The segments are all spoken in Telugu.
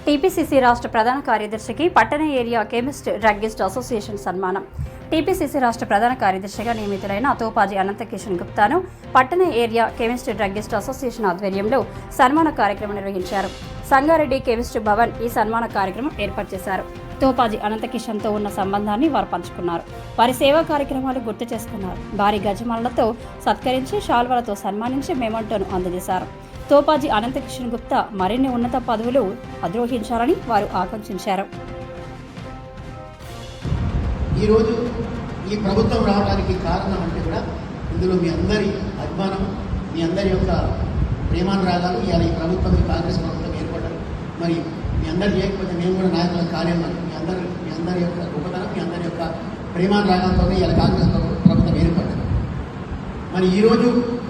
టీపీసీసీ రాష్ట్ర ప్రధాన కార్యదర్శికి పట్టణ ఏరియా కెమిస్ట్ డ్రగ్గిస్ట్ అసోసియేషన్ సన్మానం. టీపీసీసీ రాష్ట్ర ప్రధాన కార్యదర్శిగా నియమితులైన తోపాజీ అనంతకిషన్ గుప్తాను పట్టణ ఏరియా కెమిస్ట్ డ్రగ్గిస్ట్ అసోసియేషన్ ఆధ్వర్యంలో సన్మాన కార్యక్రమం నిర్వహించారు. సంగారెడ్డి కెమిస్ట్ భవన్ ఈ సన్మాన కార్యక్రమం ఏర్పాటు చేశారు. తోపాజీ అనంతకిషన్తో ఉన్న సంబంధాన్ని వారు పంచుకున్నారు. వారి సేవా కార్యక్రమాలు గుర్తు చేసుకున్నారు. భారీ గజమాలతో సత్కరించి శాల్వలతో సన్మానించి మెమోంటోను అందజేశారు. తోపాజీ అనంతకిషన్ గుప్తా మరిన్ని ఉన్నత పదవులు అధిరోహించాలని వారు ఆకాంక్షించారు. ఈరోజు ఈ ప్రభుత్వం రావడానికి కారణం అంటే కూడా ఇందులో మీ అందరి అభిమానం, మీ అందరి యొక్క ప్రేమానురాగాలు ఇవాళ ఈ ప్రభుత్వం కాంగ్రెస్ ప్రభుత్వం ఏర్పడ్డారు. మరి మీ అందరు చేయకపోతే మేము కూడా నాయకులకు కాలేమని మీ అందరి యొక్క గొప్పతనం, మీ అందరి యొక్క ప్రేమానురాగాలతో ఇవాళ కాంగ్రెస్ ప్రభుత్వం ఏర్పడ్డారు. మరి ఈరోజు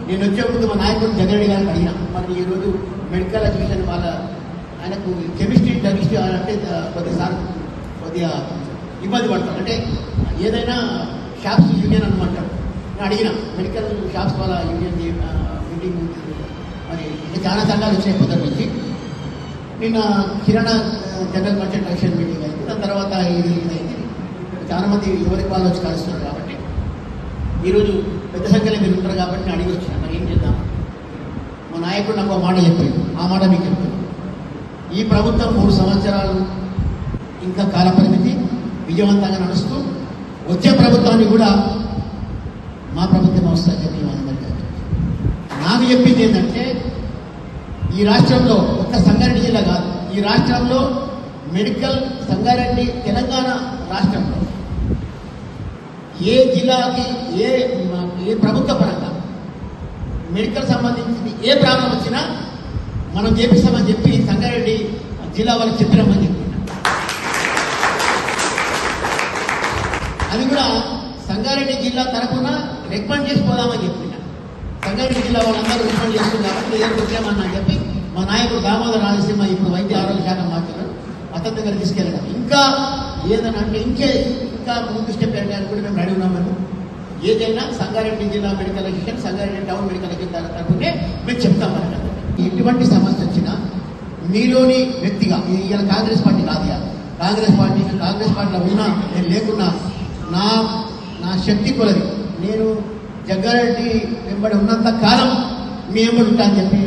నేను వచ్చే ముందు మా నాయకుడు జగన్ గారికి అడిగినా, మరి ఈరోజు మెడికల్ ఎడ్యుకేషన్ ఆయనకు కెమిస్ట్రీ డ్రగిస్ట్రీ అంటే కొద్దిగా ఇబ్బంది పడతాడు. అంటే ఏదైనా షాప్స్ యూనియన్ అనమంటాడు. నేను అడిగిన మెడికల్ షాప్స్ వాళ్ళ యూనియన్ మీటింగ్, మరి చాలా సంఘాలు వచ్చినాయి పొద్దున్న నుంచి. నిన్న కిరాణా జనరల్ మర్చెంట్ యాక్షన్ మీటింగ్ అయింది. దాని తర్వాత ఇది అయింది. చాలామంది ఎవరికి వాళ్ళు వచ్చి కలుస్తున్నారు. కాబట్టి ఈరోజు పెద్ద సంఖ్యలో మీరు ఉంటారు కాబట్టి నేను అడిగి వచ్చిన మరి ఏం చేద్దాం. మా నాయకుడు నాకు ఒక మాట చెప్పాడు, ఆ మాట మీకు చెప్తాను. ఈ ప్రభుత్వం 3 సంవత్సరాలు ఇంకా కాలపరిమితి విజయవంతంగా నడుస్తూ వచ్చే ప్రభుత్వాన్ని కూడా మా ప్రభుత్వం వస్తుందని చెప్పి మనందరికీ నాకు చెప్పింది ఏంటంటే, ఈ రాష్ట్రంలో ఒక్క సంగారెడ్డి జిల్లా కాదు, ఈ రాష్ట్రంలో మెడికల్ సంగారెడ్డి తెలంగాణ రాష్ట్రంలో ఏ జిల్లాకి ఏ ప్రభుత్వ పరంగా మెడికల్ సంబంధించింది ఏ ప్రాబ్లం వచ్చినా మనం చేపిస్తామని చెప్పి సంగారెడ్డి జిల్లా వాళ్ళకి చెప్పినామని చెప్పి, అది కూడా సంగారెడ్డి జిల్లా తరఫున రికమెండ్ చేసుకోదామని చెప్పిన. సంగారెడ్డి జిల్లా వాళ్ళందరూ రికమెండ్ చేస్తుంది కాబట్టి ఏదో వచ్చామన్నా చెప్పి మా నాయకుడు దామోదర్ రాజసింహ ఇప్పుడు వైద్య ఆరోగ్య శాఖ మార్చారు, అతని దగ్గర తీసుకెళ్ళడం. ఇంకా ఏదైనా అంటే ఇంకా ముందు స్టెప్ వెళ్ళడానికి కూడా మేము రెడీ ఉన్నాం. మేము ఏదైనా సంగారెడ్డి జిల్లా medical education, Sangareddy town medical education తరఫునే మేము చెప్తాం. మరి ఎటువంటి సమస్య వచ్చినా మీలోని వ్యక్తిగా, ఇలా కాంగ్రెస్ పార్టీ కాదు, కాంగ్రెస్ పార్టీలో ఉన్నా నేను లేకున్నా నా శక్తి కొలది నేను జగ్గారెడ్డి వెంబడి ఉన్నంత కాలం మీ వెంబడి ఉంటా అని చెప్పి